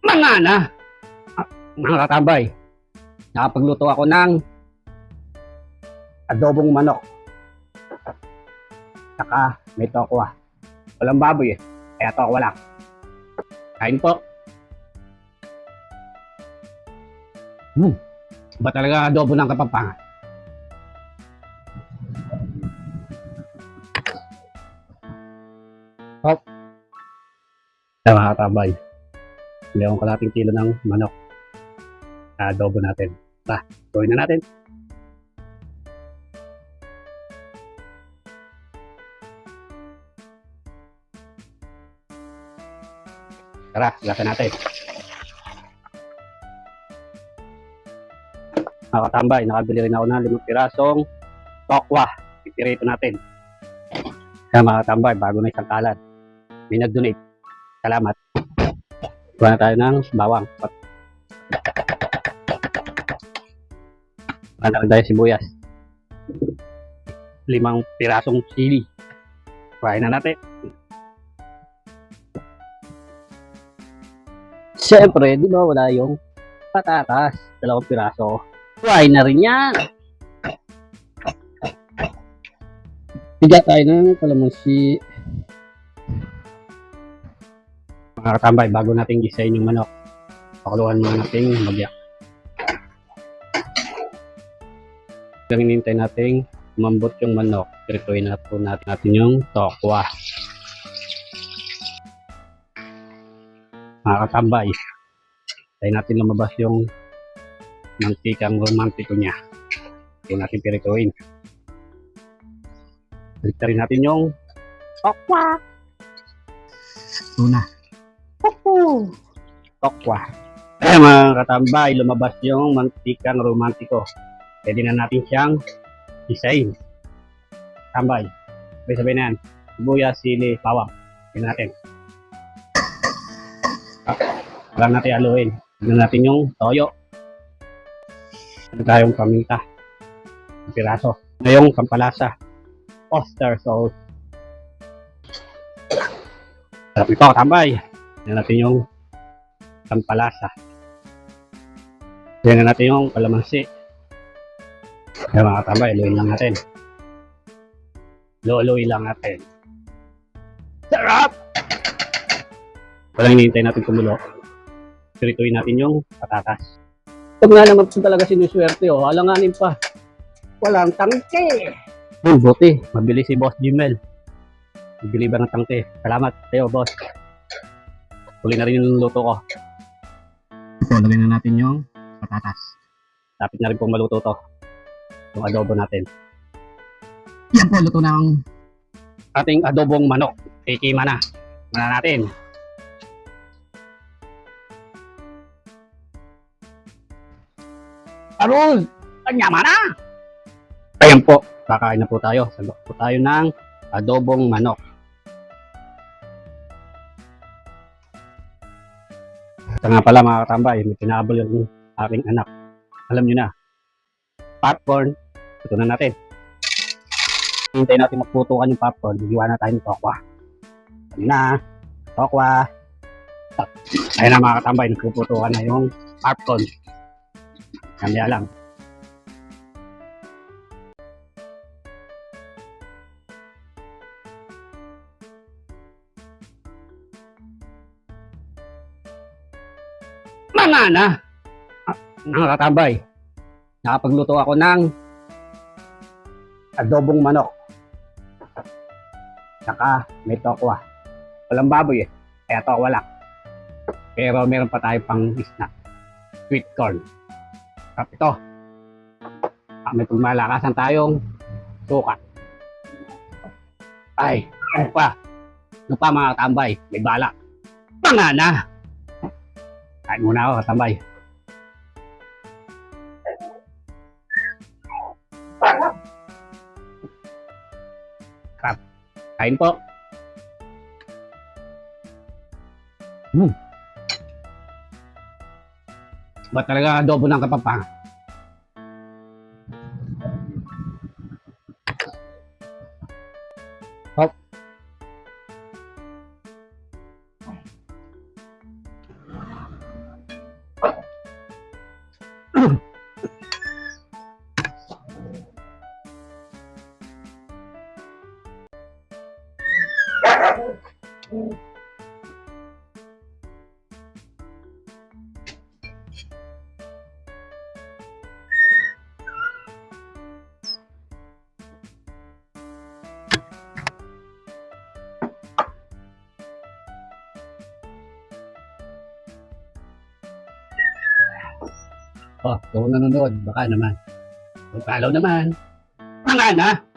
Mga na, mga katambay, nakapagluto ako ng adobong manok. Saka may tokwa. Walang baboy eh, kaya tokwa lang. Kain po. Ba talaga adobo ng Kapampangan? Hop. Kaya mga katambay, bili akong kalating kilo ng manok. Adobo natin. Gawin na natin. Tara, gasa natin. Mga katambay, nakabili rin ako ng 5 pirasong tokwa. Pipirito natin. Kaya mga katambay, bago na isang kalat. May nag-donate. Salamat. Gawa na tayo ng bawang. Gawa tayo sibuyas. 5 pirasong sili. Kuhain na natin. Siyempre, di ba wala yung patatas? 2 piraso. Kuhain na rin yan. Higa tayo ng kalamansi. Mga katambay, bago natin gisayin yung manok, pakuluan muna natin magyak. Hanggang hinintay natin umambot yung manok, pirituin natin yung tokwa. Mga katambay, tayo natin lumabas yung mantikang romantiko niya. Tayo natin pirituin. Balik natin yung tokwa. Tuna. Tokwa. Mga katambay, lumabas yung mantikang romantiko. Pwede na natin siyang isayin. Tambay. Sabay na yan. Sibuyas, sili, bawang. Pwede natin. Alam natin haluin. Tignan natin yung toyo. Ito tayong paminta. Piraso. Ngayong pampalasa. Oyster sauce. Sarap ito, tambay. Tignan natin yung pampalasa. Tignan natin yung kalamansi. Kaya mga katambay, luin lang natin. Luluin lang natin. Sarap! Walang hinihintay natin kumulo. Pirituin natin yung patatas. Ito nga naman talaga sinuswerte oh. Alanganin pa. Walang tangke. Buti. Mabilis si Boss Jimel. Bibili ba ng tangke? Salamat sa'yo, boss. Huli na rin yung luto ko. Ito, lagyan na natin yung patatas. Lapit na rin pong maluto to. Yung adobo natin. Yan po, luto ng ating adobong manok. Tikima na. Mana natin. Arul! Kanya mana! Ayan po, kakain na po tayo. Sandok po tayo ng adobong manok. Ito nga pala mga katambay, may pinabol yung aking anak. Alam nyo na, popcorn, ito na natin. Hintay natin magputukan yung popcorn, hiwa na tayo ng tokwa. Ano na, tokwa. Ayun na mga katambay, nagpuputukan na yung popcorn. Kanya lang. Mga na, mga katambay, nakapagluto ako ng adobong manok. Saka may tokwa. Walang baboy eh, kaya tokwa lang. Pero meron pa tayo pang snack. Sweet corn. Sarap ito. May pagmalakasan tayong suka. Ay, ano pa? Ano pa mga katambay? May balak. Mga na! Kain muna ako, katambay. Sarap. Kain po. Ba talaga adobo ng Kapampangan? Hop. Oh, kung nanonood, baka naman. Mag-follow naman. Baka na.